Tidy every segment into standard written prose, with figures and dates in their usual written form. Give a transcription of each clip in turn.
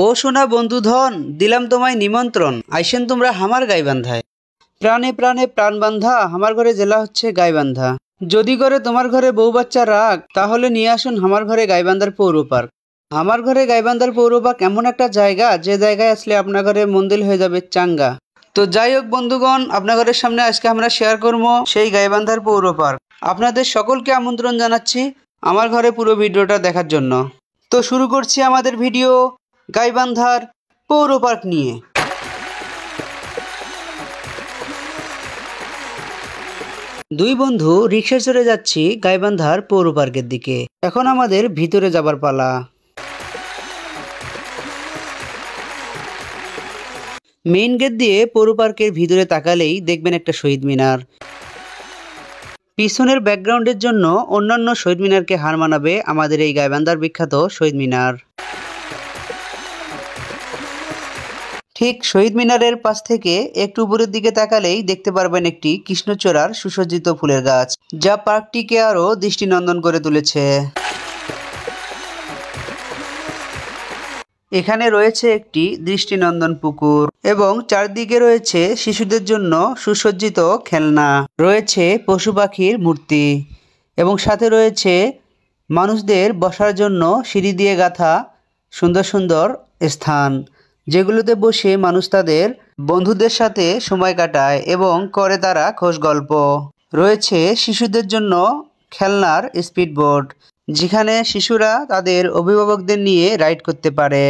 ও সোনা বন্ধুধন, দিলাম তোমায় নিমন্ত্রণ, আইসেন তোমরা হামার গাইবান্ধায়। প্রাণে প্রাণে প্রাণ বান্ধা আমার ঘরে জেলা হচ্ছে গাইবান্ধা। যদি করে তোমার ঘরে বউ বাচ্চা রাগ, তাহলে নিয়ে আসুন আমার ঘরে গাইবান্ধার পৌর পার্ক। আমার ঘরে গাইবান্ধার পৌর পার্ক এমন একটা জায়গা, যে জায়গায় আসলে আপনার ঘরে মন্দির হয়ে যাবে চাঙ্গা। তো যাই হোক বন্ধুগণ, আপনার ঘরের সামনে আজকে আমরা শেয়ার করবো সেই গাইবান্ধার পৌর পার্ক। আপনাদের সকলকে আমন্ত্রণ জানাচ্ছি আমার ঘরে পুরো ভিডিওটা দেখার জন্য। তো শুরু করছি আমাদের ভিডিও গাইবান্ধার পৌর পার্ক নিয়ে। দুই বন্ধু রিক্সা চড়ে যাচ্ছি গাইবান্ধার পৌর পার্কের দিকে। এখন আমাদের ভিতরে যাবার পালা। মেইন গেট দিয়ে পৌর পার্কের ভিতরে তাকালেই দেখবেন একটা শহীদ মিনার। পিছনের ব্যাকগ্রাউন্ডের জন্য অন্যান্য শহীদ মিনারকে হার মানাবে আমাদের এই গাইবান্ধার বিখ্যাত শহীদ মিনার। ঠিক শহীদ মিনারের পাশ থেকে একটু উপরের দিকে তাকালেই দেখতে পারবেন একটি কৃষ্ণচূড়ার সুসজ্জিত ফুলের গাছ, যা পার্কটিকে আরো দৃষ্টিনন্দন করে তুলেছে। এখানে রয়েছে একটি দৃষ্টিনন্দন পুকুর এবং চারদিকে রয়েছে শিশুদের জন্য সুসজ্জিত খেলনা, রয়েছে পশু পাখির মূর্তি এবং সাথে রয়েছে মানুষদের বসার জন্য সিঁড়ি দিয়ে গাঁথা সুন্দর সুন্দর স্থান, যেগুলোতে বসে মানুষ তাদের বন্ধুদের সাথে সময় কাটায় এবং করে তারা খোশ গল্প। রয়েছে শিশুদের জন্য খেলনার স্পিডবোট, যেখানে শিশুরা তাদের অভিভাবকদের নিয়ে রাইড করতে পারে।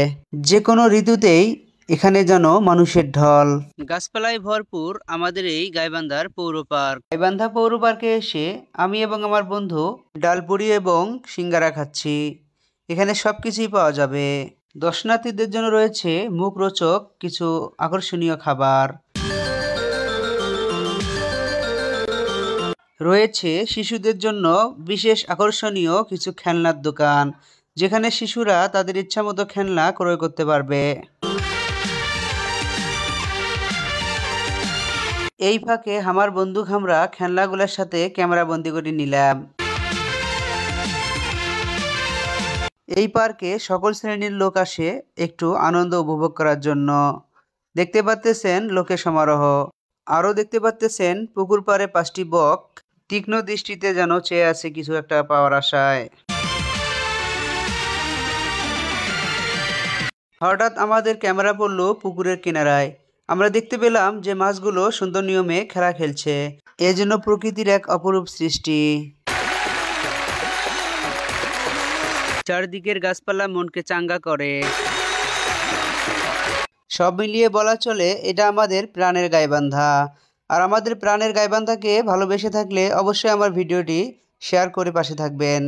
যে কোনো ঋতুতেই এখানে যেন মানুষের ঢল। গাছপালায় ভরপুর আমাদের এই গাইবান্ধার পৌর পার্ক। গাইবান্ধা পৌর পার্কে এসে আমি এবং আমার বন্ধু ডালপুরি এবং সিঙ্গারা খাচ্ছি। এখানে সব কিছুই পাওয়া যাবে। দর্শনার্থীদের জন্য রয়েছে মুখরোচক কিছু আকর্ষণীয় খাবার। রয়েছে শিশুদের জন্য বিশেষ আকর্ষণীয় কিছু খেলনার দোকান, যেখানে শিশুরা তাদের ইচ্ছামতো খেলনা ক্রয় করতে পারবে। এই ফাঁকে আমার বন্ধু আমরা খেলনাগুলোর সাথে ক্যামেরা বন্দি করে নিলাম। এই পার্কে সকল শ্রেণীর লোক আসে একটু আনন্দ উপভোগ করার জন্য। দেখতে পাচ্ছেন লোকের সমারোহ। আরও দেখতে পাচ্ছেন পুকুর পাড়ে 5টি বক তীক্ষ্ণ দৃষ্টিতে যেন চেয়ে আছে কিছু একটা পাওয়ার আশায়। হঠাৎ আমাদের ক্যামেরা পড়লো পুকুরের কিনারায়। আমরা দেখতে পেলাম যে মাছগুলো সুন্দর নিয়মে খেলা খেলছে। এজন্য প্রকৃতির এক অপরূপ সৃষ্টি। চারদিকের গাছপালা মনকে চাঙ্গা করে। সব মিলিয়ে বলা চলে এটা আমাদের প্রাণের গাইবান্ধা। আর আমাদের প্রাণের গাইবান্ধাকে ভালোবেসে থাকলে অবশ্যই আমার ভিডিওটি শেয়ার করে পাশে থাকবেন।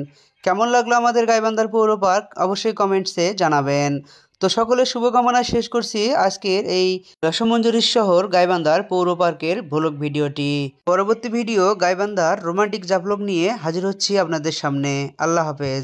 কেমন লাগলো আমাদের গাইবান্ধার পৌর পার্ক অবশ্যই কমেন্টসে জানাবেন। তো সকলের শুভকামনা শেষ করছি আজকের এই রসমঞ্জরির শহর গাইবান্ধার পৌর পার্কের ভ্লগ ভিডিওটি। পরবর্তী ভিডিও গাইবান্ধার রোমান্টিক জাভলগ নিয়ে হাজির হচ্ছি আপনাদের সামনে। আল্লাহ হাফেজ।